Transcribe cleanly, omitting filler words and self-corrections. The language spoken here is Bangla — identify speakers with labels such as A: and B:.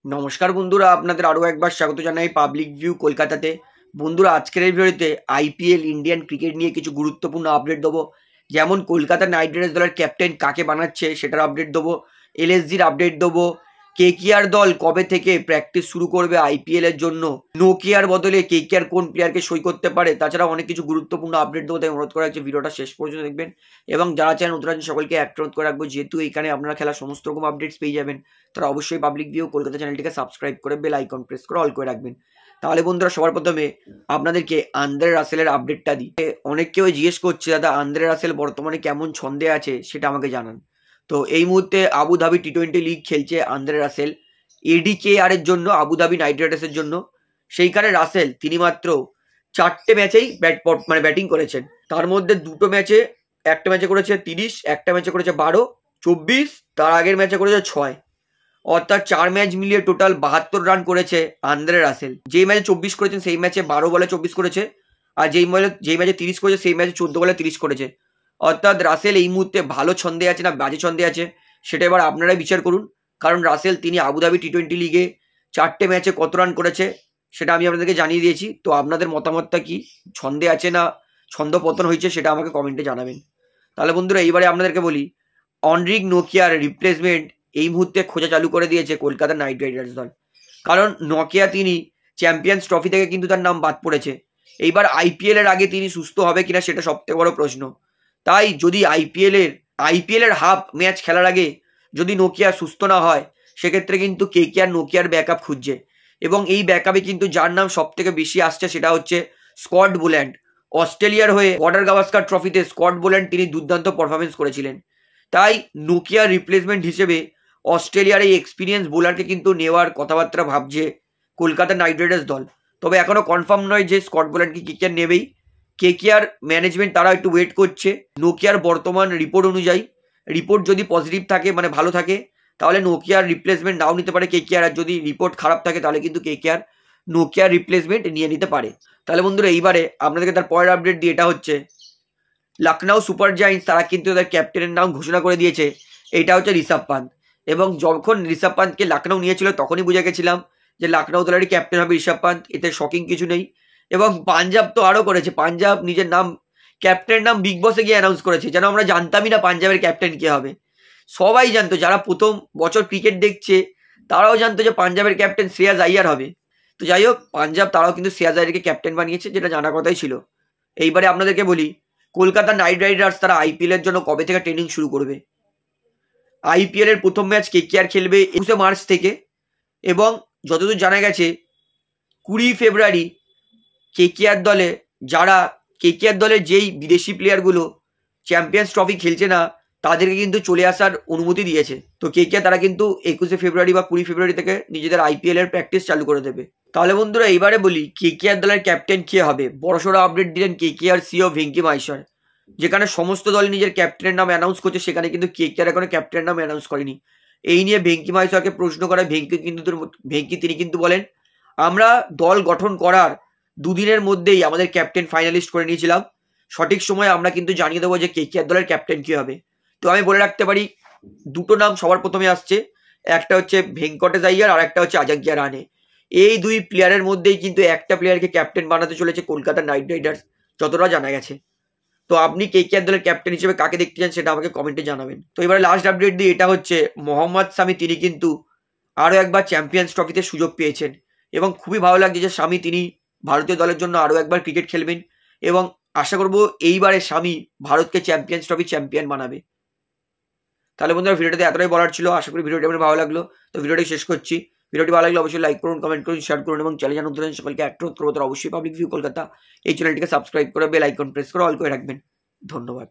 A: নমস্কার বন্ধুরা, আপনাদের আরও একবার স্বাগত জানাই পাবলিক ভিউ কলকাতাতে। বন্ধুরা, আজকের এই ভিডিওতে আইপিএল ইন্ডিয়ান ক্রিকেট নিয়ে কিছু গুরুত্বপূর্ণ আপডেট দেবো। যেমন কলকাতা নাইট রাইডার্স দলের ক্যাপ্টেন কাকে বানাচ্ছে সেটার আপডেট দেবো, এলএসজির আপডেট দেবো, কেকেআর দল কবে থেকে প্র্যাকটিস শুরু করবে আইপিএল এর জন্য, নোকিয়ার বদলে কেকেআর কোন প্লেয়ারকে সই করতে পারে, তাছাড়া অনেক কিছু গুরুত্বপূর্ণ আপডেট দেবো। তাই অনুরোধ করা হচ্ছে ভিডিওটা শেষ পর্যন্ত দেখবেন এবং যারা চান নতুন আছেন সকলকে অনুরোধ করে রাখবো, যেহেতু এখানে আপনারা খেলা সমস্ত রকম আপডেটস পেয়ে যাবেন, তারা অবশ্যই পাবলিক ভিউ কলকাতা চ্যানেলটিকে সাবস্ক্রাইব করে বেল আইকন প্রেস করে অল করে রাখবেন। তাহলে বন্ধুরা, সবার প্রথমে আপনাদেরকে আন্দ্রে রাসেলের আপডেটটা দিই। অনেক কেউ জিজ্ঞেস করছে, দাদা আন্দ্রে রাসেল বর্তমানে কেমন ছন্দে আছে সেটা আমাকে জানান। তো এই মুহূর্তে আবুধাবি টি-20 লিগ খেলছে আন্দ্রে রাসেল এডিকেআর এর জন্য, আবুধাবি নাইট রাইডার্সের জন্য। সেইখানে রাসেল তিনি মাত্র 4টে ম্যাচেই ব্যাটিং করেছেন। তার মধ্যে দুটো ম্যাচে, একটা ম্যাচে করেছে 30, একটা ম্যাচে করেছে 12, 24, তার আগের ম্যাচে করেছে 6, অর্থাৎ 4 ম্যাচ মিলিয়ে টোটাল 72 রান করেছে আন্দ্রে রাসেল। যেই ম্যাচে 24 করেছেন সেই ম্যাচে 12 বলে 24 করেছে, আর যেই ম্যাচে 30 করেছে সেই ম্যাচে 14 বলে 30 করেছে। অর্থাৎ রাসেল এই মুহূর্তে ভালো ছন্দে আছে না বাজে ছন্দে আছে সেটা এবার আপনারাই বিচার করুন। কারণ রাসেল তিনি আবুধাবি টি-20 লিগে 4টে ম্যাচে কত রান করেছে সেটা আমি আপনাদেরকে জানিয়ে দিয়েছি। তো আপনাদের মতামতটা কি, ছন্দে আছে না ছন্দ পতন হয়েছে, সেটা আমাকে কমেন্টে জানাবেন। তাহলে বন্ধুরা, এইবারে আপনাদেরকে বলি, অনরিক নোকিয়ার রিপ্লেসমেন্ট এই মুহূর্তে খোঁজা চালু করে দিয়েছে কলকাতা নাইট রাইডার্স দল। কারণ নকিয়া তিনি চ্যাম্পিয়ন্স ট্রফি থেকে কিন্তু তার নাম বাদ পড়েছে। এইবার আইপিএল এর আগে তিনি সুস্থ হবে কিনা সেটা সবথেকে বড় প্রশ্ন। তাই যদি আইপিএল এর হাফ ম্যাচ খেলার আগে যদি নোকিয়া সুস্থ না হয়, সেক্ষেত্রে কিন্তু কেকেআর নোকিয়ার ব্যাকআপ খুঁজছে। এবং এই ব্যাকআপে কিন্তু যার নাম সব থেকে বেশি আসছে সেটা হচ্ছে স্কট বোল্যান্ড। অস্ট্রেলিয়ার হয়ে বর্ডার গাভাস্কার ট্রফিতে স্কট বোল্যান্ড তিনি দুর্দান্ত পারফরমেন্স করেছিলেন। তাই নোকিয়ার রিপ্লেসমেন্ট হিসেবে অস্ট্রেলিয়ার এই এক্সপিরিয়েন্স বোলারকে কিন্তু নেওয়ার কথাবার্তা ভাবছে কলকাতা নাইট রাইডার্স দল। তবে এখনও কনফার্ম নয় যে স্কট বোল্যান্ডকে কেকেআর নেবেই। কেকেআর ম্যানেজমেন্ট তারা একটু ওয়েট করছে। নোকিয়ার বর্তমান রিপোর্ট অনুযায়ী, রিপোর্ট যদি পজিটিভ থাকে মানে ভালো থাকে, তাহলে নোকিয়ার রিপ্লেসমেন্ট নাও নিতে পারে কেকেআর। আর যদি রিপোর্ট খারাপ থাকে তাহলে কিন্তু কেকেআর নোকিয়ার রিপ্লেসমেন্ট নিয়ে নিতে পারে। তাহলে বন্ধুরা, এইবারে আপনাদেরকে তার পরের আপডেট দিয়ে, এটা হচ্ছে লখনৌ সুপার জায়ান্টস তারা কিন্তু তাদের ক্যাপ্টেনের নাম ঘোষণা করে দিয়েছে। এটা হচ্ছে ঋষভ পান্ত। এবং যখন ঋষভ পান্তকে লখনৌ নিয়েছিল তখনই বুঝে গেছিলাম যে লখনৌ দলেরই ক্যাপ্টেন হবে ঋষভ পান্ত, এতে শকিং কিছু নেই। এবং পাঞ্জাব তো আরও করেছে, পাঞ্জাব নিজের নাম, ক্যাপ্টেনের নাম বিগ বসে গিয়ে অ্যানাউন্স করেছে, যেন আমরা জানতামই না পাঞ্জাবের ক্যাপ্টেন কে হবে। সবাই জানতো, যারা প্রথম বছর ক্রিকেট দেখছে তারাও জানতো যে পাঞ্জাবের ক্যাপ্টেন শ্রেয়াস আইয়ার হবে। তো যাই হোক, পাঞ্জাব তারাও কিন্তু শ্রেয়াস আইয়ারকে ক্যাপ্টেন বানিয়েছে, যেটা জানার কথাই ছিল। এইবারে আপনাদেরকে বলি, কলকাতা নাইট রাইডার্স তারা আইপিএল এর জন্য কবে থেকে ট্রেনিং শুরু করবে। আইপিএল এর প্রথম ম্যাচ কেকেআর খেলবে 21শে মার্চ থেকে, এবং যতদূর জানা গেছে 20 ফেব্রুয়ারি কেকেআর দলের যেই বিদেশি প্লেয়ারগুলো চ্যাম্পিয়ন্স ট্রফি খেলছে না তাদেরকে কিন্তু চলে আসার অনুমতি দিয়েছে। তো কেকেআর তারা কিন্তু 21শে ফেব্রুয়ারি বা 20 ফেব্রুয়ারি থেকে নিজেদের আইপিএল এর প্র্যাকটিস চালু করে দেবে। তাহলে বন্ধুরা, এইবারে বলি কেকেআর দলের ক্যাপ্টেন কে হবে। বড়সড় আপডেট দিলেন কেকেআর সিও ভেঙ্কি মাহেশ্বর। যেখানে সমস্ত দল নিজের ক্যাপ্টেনের নাম অ্যানাউন্স করছে, সেখানে কিন্তু কেকেআর এখনো ক্যাপ্টেনের নাম অ্যানাউন্স করেনি। এই নিয়ে ভেঙ্কি মাহেশ্বরকে প্রশ্ন করা, ভেঙ্কি তিনি কিন্তু বলেন, আমরা দল গঠন করার দুদিনের মধ্যেই আমাদের ক্যাপ্টেন ফাইনালিস্ট করে নিয়েছিলাম। সঠিক সময়ে আমরা কিন্তু জানিয়ে দেবো যে কেকেআর দলের ক্যাপ্টেন কে হবে। তো আমি বলে রাখতে পারি, দুটো নাম সবার প্রথমে আসছে, একটা হচ্ছে ভেঙ্কটেশ আইয়ার আর একটা হচ্ছে আজাগিয়া রাহানে। এই দুই প্লেয়ারের মধ্যেই কিন্তু একটা প্লেয়ারকে ক্যাপ্টেন বানাতে চলেছে কলকাতা নাইট রাইডার্স, যতটা জানা গেছে। তো আপনি কেকেআর দলের ক্যাপ্টেন হিসেবে কাকে দেখতে চান সেটা আমাকে কমেন্টে জানাবেন। তো এবারে লাস্ট আপডেট দিই, এটা হচ্ছে মোহাম্মদ শামি তিনি কিন্তু আরও একবার চ্যাম্পিয়ন্স ট্রফিতে সুযোগ পেয়েছেন। এবং খুবই ভালো লাগছে যে শামি তিনি ভারতীয় দলের জন্য আরও একবার ক্রিকেট খেলবেন। এবং আশা করব এইবারে শামি ভারতকে চ্যাম্পিয়ন্স ট্রফি চ্যাম্পিয়ন বানাবে। তাহলে বন্ধুরা, ভিডিওটাতে এতটাই বলার ছিল। আশা করি ভিডিওটি আমার ভালো লাগলো। তো ভিডিওটি শেষ করছি। ভিডিওটি ভালো লাগলে অবশ্যই লাইক করুন, কমেন্ট করুন, শেয়ার করুন এবং চ্যানেল নতুন সকলকে অনুরোধ করবো তারা অবশ্যই পাবলিক ভিউ কলকাতা এই চ্যানেলটিকে সাবস্ক্রাইব করে বেল আইকন প্রেস করে অল করে রাখবেন। ধন্যবাদ।